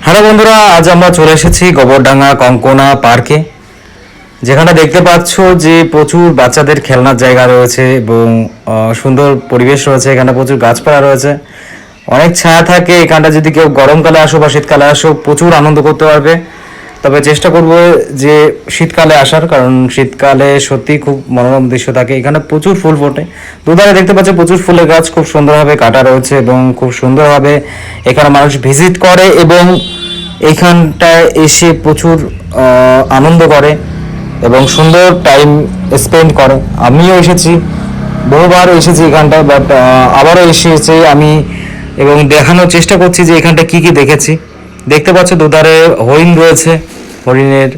Hello বন্ধুরা, আজ আমরা চলে এসেছি গোবরডাঙ্গা কঙ্কনা পার্কে, যেখানে দেখতে পাচ্ছ যে প্রচুর বাচ্চাদের খেলনার জায়গা রয়েছে এবং সুন্দর পরিবেশ রয়েছে। এখানে প্রচুর গাছপালা রয়েছে, অনেক ছায়া থাকে। এখানটা যদি কেউ গরমকালে আসো বা শীতকালে আসো প্রচুর আনন্দ করতে পারবে। তবে চেষ্টা করব যে শীতকালে আসার, কারণ শীতকালে সত্যি খুব মনোরম দৃশ্য থাকে। এখানে প্রচুর ফুল ফোটে, দুধারে দেখতে পাচ্ছ প্রচুর ফুলের গাছ খুব সুন্দরভাবে কাটা রয়েছে এবং খুব সুন্দরভাবে এখানে মানুষ ভিজিট করে এবং এইখানটায় এসে প্রচুর আনন্দ করে এবং সুন্দর টাইম স্পেন্ড করে। আমিও এসেছি, বহুবার এসেছি এখানটায়, বাট আবারও এসেছি আমি এবং দেখানোর চেষ্টা করছি যে এখানটা কি কি দেখেছি। দেখতে পাচ্ছ দুধারে হরিণ রয়েছে, হরিণের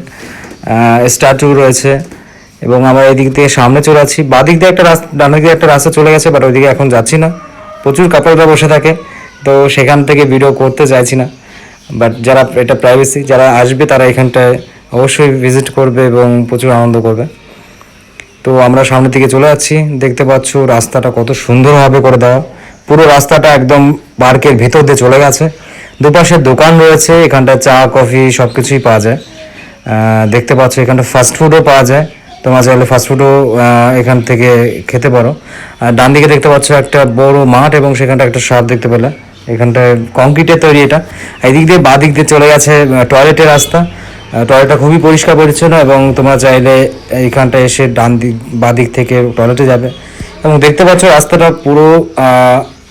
স্ট্যাচু রয়েছে এবং আমরা এদিক থেকে সামনে চলে যাচ্ছি। বাদিক দিয়ে একটা রাস্তা, ডান দিকে একটা রাস্তা চলে গেছে, বাট ওইদিকে এখন যাচ্ছি না। প্রচুর কাপড়রা বসে থাকে, তো সেখান থেকে ভিডিও করতে চাইছি না। বাট যারা এটা প্রাইভেসি, যারা আসবে তারা এখানটায় অবশ্যই ভিজিট করবে এবং প্রচুর আনন্দ করবে। তো আমরা সামনের দিকে চলে যাচ্ছি। দেখতে পাচ্ছ রাস্তাটা কত সুন্দরভাবে করে দেওয়া, পুরো রাস্তাটা একদম পার্কের ভিতর দিয়ে চলে গেছে। দুপাশে দোকান রয়েছে, এখানটায় চা কফি সব কিছুই পাওয়া যায়। দেখতে পাচ্ছ এখানটা ফাস্টফুডও পাওয়া যায়, তোমরা চাইলে ফাস্টফুডও এখান থেকে খেতে পারো। আর ডান দিকে দেখতে পাচ্ছ একটা বড় মাঠ এবং সেখানটা একটা সাপ দেখতে পেলে। এখানটায় কংক্রিটের তৈরি এটা। এদিক দিয়ে বাঁ দিক দিয়ে চলে গেছে টয়লেটের রাস্তা। টয়লেটটা খুবই পরিষ্কার পরিচ্ছন্ন এবং তোমরা চাইলে এইখানটা এসে ডান দিক বাঁ দিক থেকে টয়লেটে যাবে। এবং দেখতে পাচ্ছ রাস্তাটা পুরো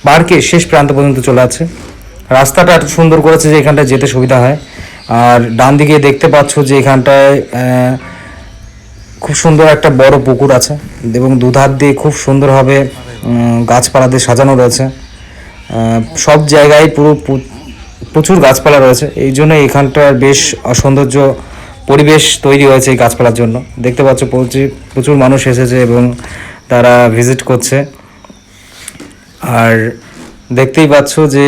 পার্কের শেষ প্রান্ত পর্যন্ত চলে আছে। রাস্তাটা এত সুন্দর করেছে যে এখানটায় যেতে সুবিধা হয়। আর ডান দিকে দেখতে পাচ্ছ যে এখানটায় খুব সুন্দর একটা বড় পুকুর আছে এবং দুধার দিয়ে খুব সুন্দরভাবে গাছপালা দিয়ে সাজানো রয়েছে। সব জায়গায় পুরো প্রচুর গাছপালা রয়েছে, এই জন্য এখানটার বেশ সৌন্দর্য পরিবেশ তৈরি হয়েছে এই গাছপালার জন্য। দেখতে পাচ্ছ প্রচুর মানুষ এসেছে এবং তারা ভিজিট করছে। আর দেখতেই পাচ্ছ যে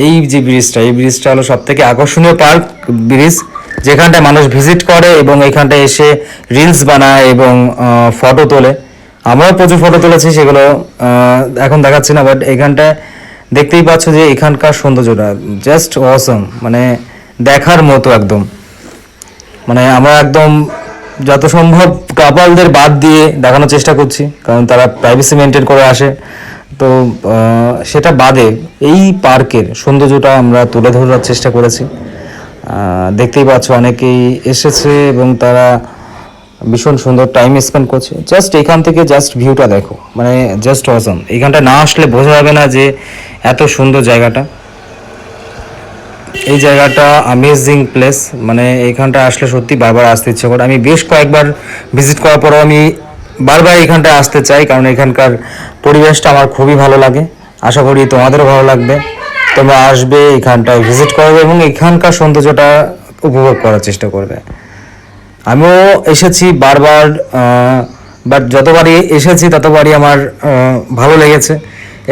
এই যে ব্রিজটা, এই ব্রিজটা হলো সব থেকে আকর্ষণীয় পার্ক ব্রিজ, যেখানটায় মানুষ ভিজিট করে এবং এখানটায় এসে রিলস বানায় এবং ফটো তোলে। আমরাও প্রচুর ফটো তুলেছি, সেগুলো এখন দেখাচ্ছি না। বাট এখানটায় দেখতেই পাচ্ছ যে এখানকার সৌন্দর্যটা জাস্ট অসম, মানে দেখার মতো একদম। মানে আমরা একদম যত সম্ভব কাপলদের বাদ দিয়ে দেখানোর চেষ্টা করছি, কারণ তারা প্রাইভেসি মেনটেন করে আসে। তো সেটা বাদে এই পার্কের সৌন্দর্যটা আমরা তুলে ধরার চেষ্টা করেছি। দেখতেই পাচ্ছ অনেকেই এসেছে এবং তারা ভীষণ সুন্দর টাইম স্পেন্ড করছে। জাস্ট এখান থেকে জাস্ট ভিউটা দেখো, মানে জাস্ট অসম। এখানটা না আসলে বোঝা যাবে না যে এত সুন্দর জায়গাটা। এই জায়গাটা অ্যামেজিং প্লেস, মানে এখানটা আসলে সত্যি বারবার আসতে ইচ্ছে করে। আমি বেশ কয়েকবার ভিজিট করার পরও আমি বারবার এখানটা আসতে চাই, কারণ এখানকার পরিবেশটা আমার খুবই ভালো লাগে। আশা করি তোমাদেরও ভালো লাগবে। তোমরা আসবে, এখানটায় ভিজিট করবে এবং এখানকার সৌন্দর্যটা উপভোগ করার চেষ্টা করবে। আমিও এসেছি বারবার, বাট যতবারই এসেছি ততবারই আমার ভালো লেগেছে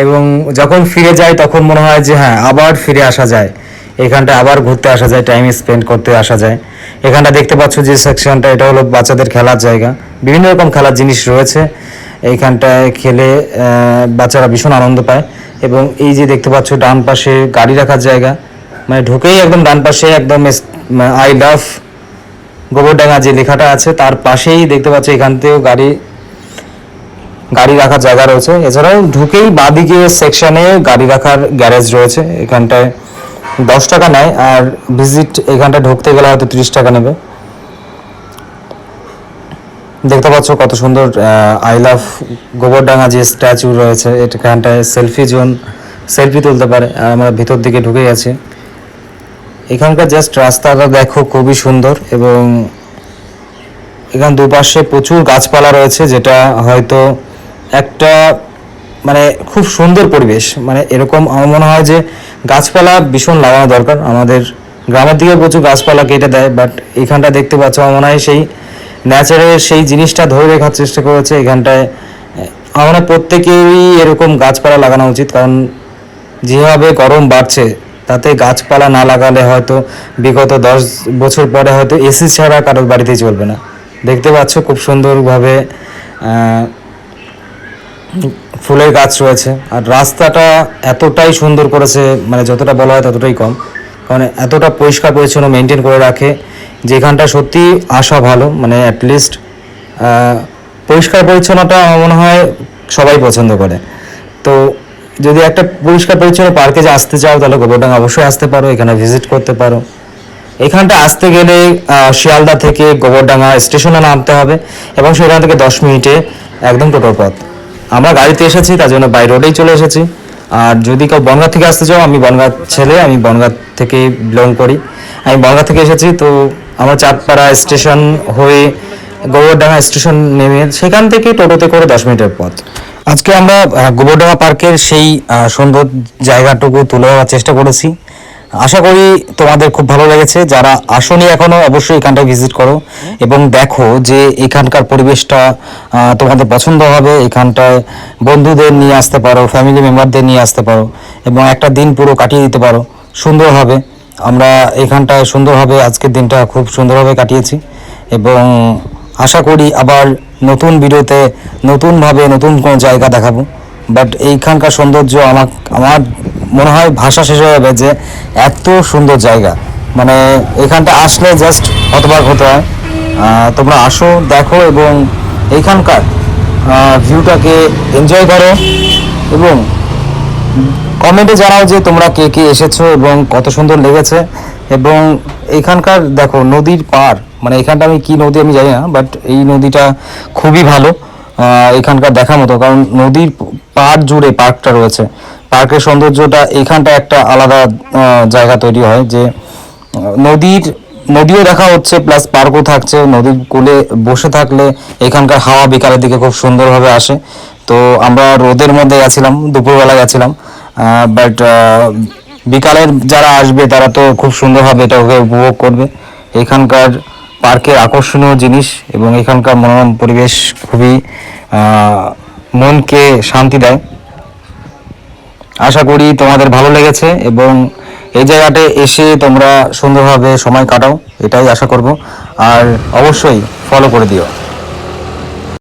এবং যখন ফিরে যাই তখন মনে হয় যে হ্যাঁ, আবার ফিরে আসা যায়, এখানটা আবার ঘুরতে আসা যায়, টাইম স্পেন্ড করতে আসা যায়। এখানটা দেখতে পাচ্ছ যে সেকশনটা, এটা হলো বাচ্চাদের খেলার জায়গা। বিভিন্ন রকম খেলার জিনিস রয়েছে, এইখানটায় খেলে বাচ্চারা ভীষণ আনন্দ পায়। এবং এই যে দেখতে পাচ্ছ ডান পাশে গাড়ি রাখার জায়গা, মানে ঢুকেই একদম ডান পাশে একদম আই লাভ গোবরডাঙ্গা যে লেখাটা আছে তার পাশেই দেখতে পাচ্ছ এখানতেও গাড়ি রাখার জায়গা রয়েছে। এছাড়াও ঢুকেই বাদিকে সেকশনে গাড়ি রাখার গ্যারেজ রয়েছে। এখানটায় 10 টাকা নেয়, আর ভিজিট এখানটা ঢুকতে গেলে হয়তো 30 টাকা নেবে। দেখতে পাচ্ছ কত সুন্দর আই লাভ গোবরডাঙ্গা যে স্ট্যাচু রয়েছে, এখানটায় সেলফি জোন, সেলফি তুলতে পারে। আর আমরা ভিতর দিকে ঢুকে গেছি। এখানকার জাস্ট রাস্তাটা দেখো, খুবই সুন্দর এবং এখান দুপাশে প্রচুর গাছপালা রয়েছে, যেটা হয়তো একটা মানে খুব সুন্দর পরিবেশ। মানে এরকম আমার মনে হয় যে গাছপালা ভীষণ লাগানো দরকার। আমাদের গ্রামের দিকে প্রচুর গাছপালা কেটে দেয়, বাট এখানটা দেখতে পাচ্ছ আমার মনে হয় সেই ন্যাচারের সেই জিনিসটা ধরে রাখার চেষ্টা করেছে এখানটায়। আমার প্রত্যেকেরই এরকম গাছপালা লাগানো উচিত, কারণ যেভাবে গরম বাড়ছে তাতে গাছপালা না লাগালে হয়তো বিগত 10 বছর পরে হয়তো এসি ছাড়া কারোর বাড়িতেই চলবে না। দেখতে পাচ্ছ খুব সুন্দরভাবে ফুলের গাছ রয়েছে। আর রাস্তাটা এতটাই সুন্দর করেছে, মানে যতটা বলা হয় ততটাই কম। কারণ এতটা পরিষ্কার পরিচ্ছন্ন মেনটেন করে রাখে যেখানটা সত্যি আসা ভালো, মানে অ্যাটলিস্ট পরিষ্কার পরিচ্ছন্নতা আমার মনে হয় সবাই পছন্দ করে। তো যদি একটা পরিষ্কার পরিচ্ছন্ন পার্কে যে আসতে চাও তাহলে গোবরডাঙ্গা অবশ্যই আসতে পারো, এখানে ভিজিট করতে পারো। এখানটা আসতে গেলে শিয়ালদা থেকে গোবরডাঙ্গা স্টেশনে নামতে হবে এবং সেখান থেকে 10 মিনিটে একদম টোটোর পথ। আমরা গাড়িতে এসেছি, তার জন্য বাই রোডেই চলে এসেছি। আর যদি কেউ বনগাঁ থেকে আসতে চাও, আমি বনগাঁ ছেলে, আমি বনগাঁ থেকে বিলং করি, আমি বনগাঁ থেকে এসেছি। তো আমরা চাঁদপাড়া স্টেশন হয়ে গোবরডাঙ্গা স্টেশন নেমে সেখান থেকে টোটোতে করে 10 মিনিটের পথ। আজকে আমরা গোবরডাঙ্গা পার্কের সেই সুন্দর জায়গাটুকু তুলে ধরার চেষ্টা করেছি। আশা করি তোমাদের খুব ভালো লেগেছে। যারা আসনি এখনো অবশ্যই এখানটায় ভিজিট করো এবং দেখো যে এখানকার পরিবেশটা তোমাদের পছন্দ হবে। এখানটায় বন্ধুদের নিয়ে আসতে পারো, ফ্যামিলি মেম্বারদের নিয়ে আসতে পারো এবং একটা দিন পুরো কাটিয়ে দিতে পারো সুন্দরভাবে। আমরা এখানটায় সুন্দরভাবে আজকের দিনটা খুব সুন্দরভাবে কাটিয়েছি এবং আশা করি আবার নতুন ভিডিওতে নতুনভাবে নতুন কোনো জায়গা দেখাবো। বাট এইখানকার সৌন্দর্য আমার মনে হয় ভাষা শেষ হয়ে যাবে যে এত সুন্দর জায়গা, মানে এখানটা আসলে জাস্ট হতবাক হতে হয়। তোমরা আসো, দেখো এবং এইখানকার ভিউটাকে এনজয় করো এবং কমেন্টে জানাও যে তোমরা কে কে এসেছো এবং কত সুন্দর লেগেছে। এবং এখানকার দেখো নদীর পার, মানে এখানটা আমি কি নদী আমি জানি না, বাট এই নদীটা খুবই ভালো এখানকার দেখার মতো, কারণ নদীর পার জুড়ে পার্কটা রয়েছে। পার্কের সৌন্দর্যটা এখানটা একটা আলাদা জায়গা তৈরি হয় যে নদীও দেখা হচ্ছে প্লাস পার্কও থাকছে। নদীর কূলে বসে থাকলে এখানকার হাওয়া বিকালের দিকে খুব সুন্দরভাবে আসে। তো আমরা রোদের মধ্যে গেছিলাম, দুপুরবেলা গেছিলাম, বাট বিকালের যারা আসবে তারা তো খুব সুন্দরভাবে এটাকে উপভোগ করবে। এখানকার পার্কের আকর্ষণীয় জিনিস এবং এখানকার মনোরম পরিবেশ খুবই মনকে শান্তি দেয়। আশা করি তোমাদের ভালো লেগেছে এবং এই জায়গাতে এসে তোমরা সুন্দরভাবে সময় কাটাও, এটাই আশা করব। আর অবশ্যই ফলো করে দিও।